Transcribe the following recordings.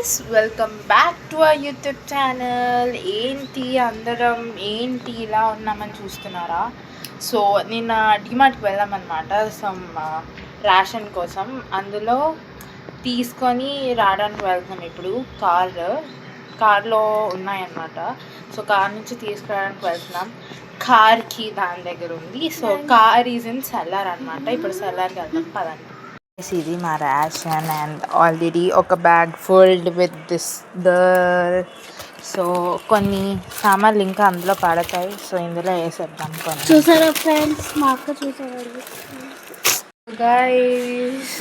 Guys, welcome back to our YouTube channel. ఏంటి ఇలా ఉన్నామని చూస్తున్నారా? సో నిన్న డిమార్ట్కి వెళ్ళామన్నమాట సమ్ రేషన్ కోసం. అందులో తీసుకొని రావడానికి వెళ్తున్నాం. ఇప్పుడు కార్లో ఉన్నాయన్నమాట. సో కార్ నుంచి తీసుకురావడానికి వెళ్తున్నాం. కార్కి దాని దగ్గర ఉంది. So car is in cellar అనమాట. ఇప్పుడు సెల్లార్కి వెళ్తాం, పదండి. ఇది మా రేషన్ అండ్ ఆల్రెడీ ఒక బ్యాగ్ ఫుల్డ్ విత్ దిస్ సో కొన్ని సామాన్లు ఇంకా అందులో పడతాయి. సో ఇందులో వేసేద్దాం. కొన్ని చూసారా ఫ్రెండ్స్, మా అక్క చూసారు గైస్,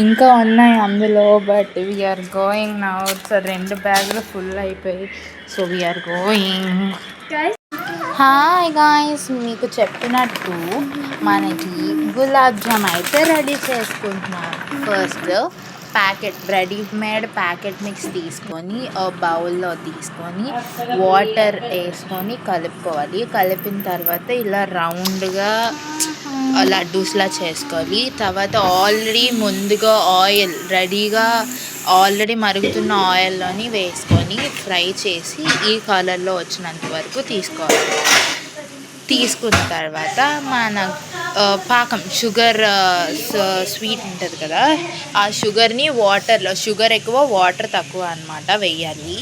ఇంకా ఉన్నాయి అందులో. But we're going now. So 2 బ్యాగులు ఫుల్ అయిపోయి. So we're going. Hi guys, మీకు చెప్పినట్టు మనకి గులాబ్ జామ్ అయితే రెడీ చేసుకుంటున్నాం. ఫస్ట్ రెడీమేడ్ ప్యాకెట్ మిక్స్ తీసుకొని బౌల్లో తీసుకొని వాటర్ వేసుకొని కలుపుకోవాలి. కలిపిన తర్వాత ఇలా రౌండ్గా లడ్డూస్లా చేసుకోవాలి. తర్వాత ముందుగా ఆల్రెడీ మరుగుతున్న ఆయిల్లోని వేసుకొని ఫ్రై చేసి ఈ కలర్లో వచ్చినంత వరకు తీసుకోవాలి. తీసుకున్న తర్వాత మన పాకం షుగర్ స్వీట్ ఉంటుంది కదా, ఆ షుగర్ని షుగర్ ఎక్కువ వాటర్ తక్కువ అన్నమాట వేయాలి.